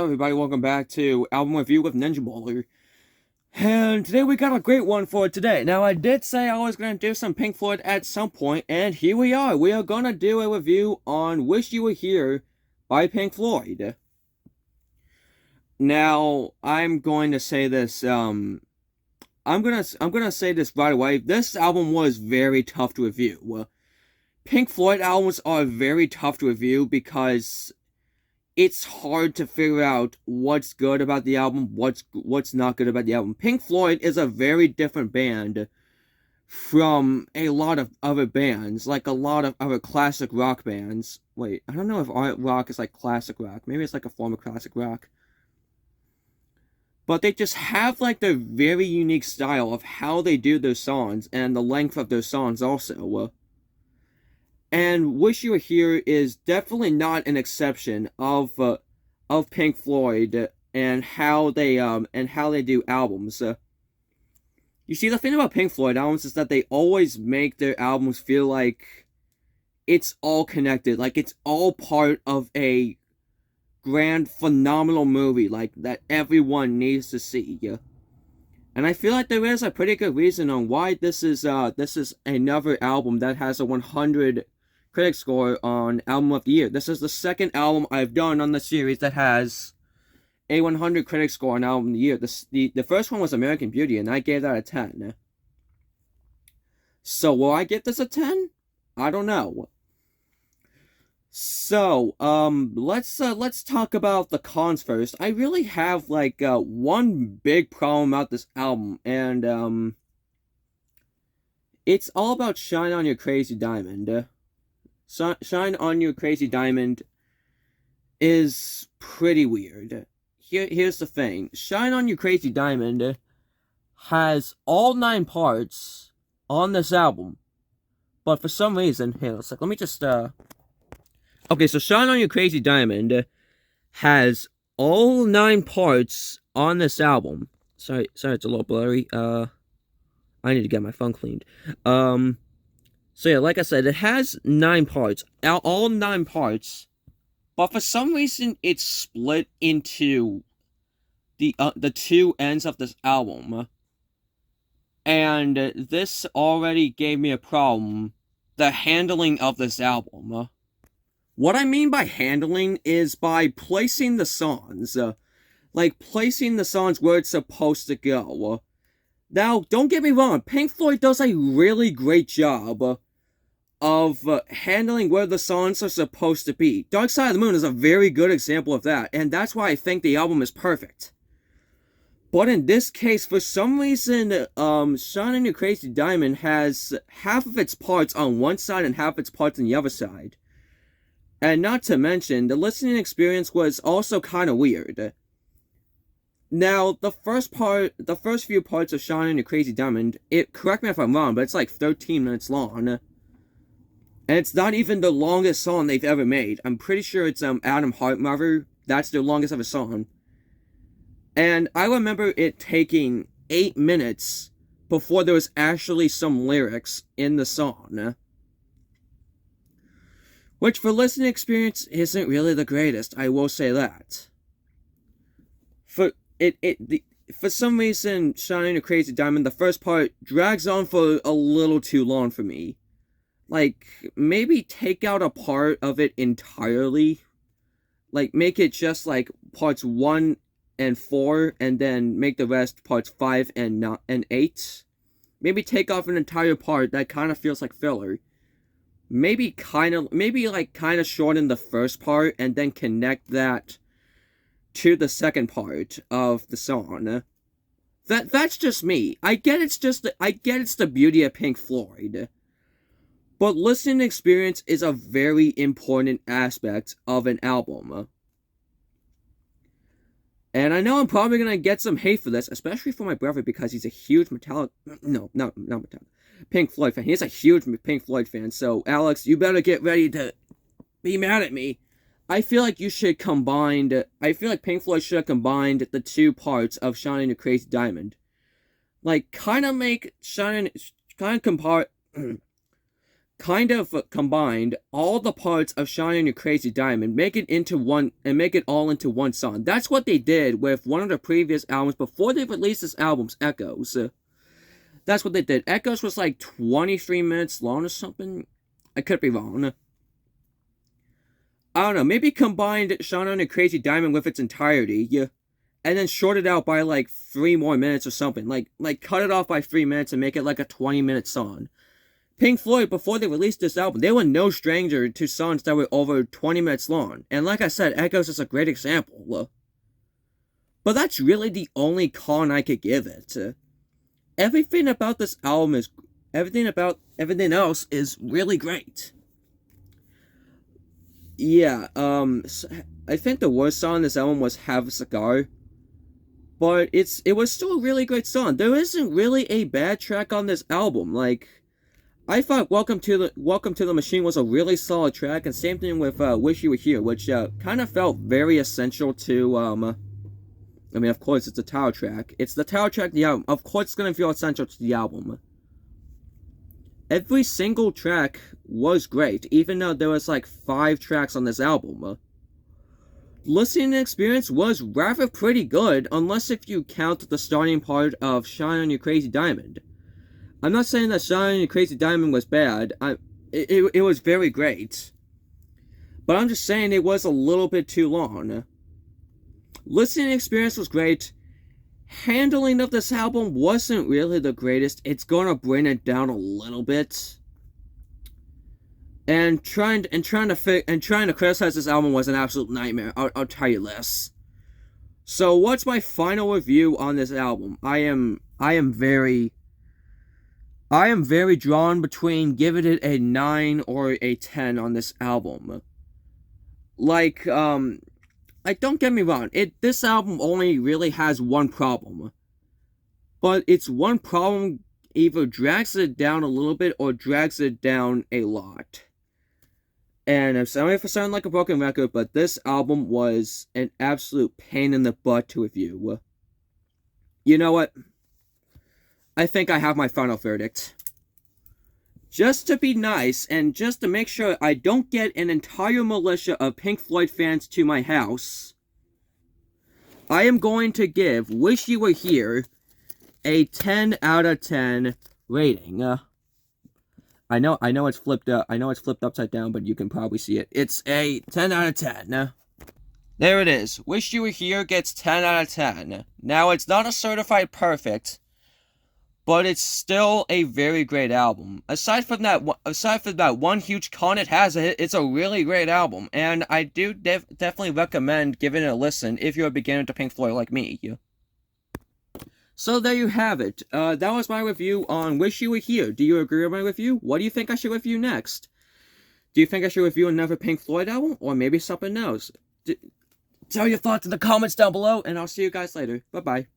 up, everybody? Welcome back to Album Review with Ninjabowler. And today we got a great one for today. Now, I did say I was going to do some Pink Floyd at some point, and here we are. We are going to do a review on Wish You Were Here by Pink Floyd. Now, I'm going to say this, I'm gonna say this right away. This album was very tough to review. Pink Floyd albums are very tough to review because it's hard to figure out what's good about the album, what's not good about the album. Pink Floyd is a very different band from a lot of other bands, like a lot of other classic rock bands. Wait, I don't know if art rock is like classic rock. Maybe it's like a form of classic rock. But they just have like their very unique style of how they do their songs and the length of their songs also. And Wish You Were Here is definitely not an exception of Pink Floyd and how they do albums. You see, the thing about Pink Floyd albums is that they always make their albums feel like it's all connected, like it's all part of a grand, phenomenal movie, like that everyone needs to see. And I feel like there is a pretty good reason on why this is another album that has a 100 critic score on Album of the Year. This is the second album I've done on the series that has a 100 critic score on Album of the Year. The first one was American Beauty, and I gave that a 10. So will I get this a 10? I don't know. So, let's talk about the cons first. I really have, like, one big problem about this album, and, it's all about Shine On Your Crazy Diamond. Shine On Your Crazy Diamond is pretty weird. Here's the thing. Shine On Your Crazy Diamond has all 9 parts on this album, but for some reason, here, let me just, okay, so Shine On Your Crazy Diamond has all 9 parts on this album. Sorry, it's a little blurry. I need to get my phone cleaned. So yeah, like I said, it has 9 parts. All 9 parts. But for some reason, it's split into the 2 ends of this album. And this already gave me a problem. The handling of this album. What I mean by handling is by placing the songs. Like, placing the songs where it's supposed to go. Now, don't get me wrong, Pink Floyd does a really great job of handling where the songs are supposed to be. Dark Side of the Moon is a very good example of that, and that's why I think the album is perfect. But in this case, for some reason, Shine On Your Crazy Diamond has half of its parts on one side and half of its parts on the other side. And not to mention, the listening experience was also kind of weird. Now, the first few parts of Shine On Your Crazy Diamond, correct me if I'm wrong, but it's like 13 minutes long. And it's not even the longest song they've ever made. I'm pretty sure it's Adam Heart Mother. That's their longest ever song. And I remember it taking 8 minutes before there was actually some lyrics in the song. Which for listening experience isn't really the greatest, I will say that. For some reason, Shine On Your Crazy Diamond, the first part drags on for a little too long for me. Like, maybe take out a part of it entirely. Like, make it just, like, parts 1 and 4, and then make the rest parts 5 and 8. Maybe take off an entire part that kind of feels like filler. Maybe kind of shorten the first part, and then connect that to the second part of the song. That's just me. I get it's the beauty of Pink Floyd. But listening experience is a very important aspect of an album. And I know I'm probably going to get some hate for this, especially for my brother, because he's a huge Pink Floyd fan. He's a huge Pink Floyd fan, so Alex, you better get ready to be mad at me. I feel like Pink Floyd should have combined the 2 parts of Shine On Your Crazy Diamond. Like, kind of kind of combined all the parts of Shine on Your Crazy Diamond, make it into one, and make it all into one song. That's what they did with one of the previous albums before they released this album's Echoes. That's what they did. Echoes was like 23 minutes long or something. I could be wrong. I don't know, maybe combined Shine on Your Crazy Diamond with its entirety, and then short it out by like 3 more minutes or something. Like cut it off by 3 minutes and make it like a 20-minute song. Pink Floyd, before they released this album, they were no stranger to songs that were over 20 minutes long. And like I said, Echoes is a great example. But that's really the only con I could give it. Everything about this album is... Everything else is really great. Yeah, I think the worst song on this album was Have a Cigar. But it was still a really great song. There isn't really a bad track on this album. Like... I thought Welcome to the Machine was a really solid track, and same thing with Wish You Were Here, which kind of felt very essential to, I mean, of course, it's a title track. It's the title track of the album. Of course, it's going to feel essential to the album. Every single track was great, even though there was like 5 tracks on this album. Listening experience was rather pretty good, unless if you count the starting part of Shine on Your Crazy Diamond. I'm not saying that Shine on Your Crazy Diamond was bad. It was very great. But I'm just saying it was a little bit too long. Listening experience was great. Handling of this album wasn't really the greatest. It's gonna bring it down a little bit. And trying to criticize this album was an absolute nightmare. I'll tell you this. So what's my final review on this album? I am very drawn between giving it a 9 or a 10 on this album. Like, don't get me wrong, this album only really has one problem. But its one problem either drags it down a little bit or drags it down a lot. And I'm sorry if I sound like a broken record, but this album was an absolute pain in the butt to review. You know what? I think I have my final verdict. Just to be nice, and just to make sure I don't get an entire militia of Pink Floyd fans to my house, I am going to give Wish You Were Here a 10 out of 10 rating. I know it's flipped upside down, but you can probably see it. It's a 10 out of 10. There it is. Wish You Were Here gets 10 out of 10. Now, it's not a certified perfect, but it's still a very great album. Aside from that one huge con it has, it's a really great album, and I do definitely recommend giving it a listen if you're a beginner to Pink Floyd like me. So there you have it. That was my review on Wish You Were Here. Do you agree with my review? What do you think I should review next? Do you think I should review another Pink Floyd album, or maybe something else? Tell your thoughts in the comments down below, and I'll see you guys later. Bye-bye.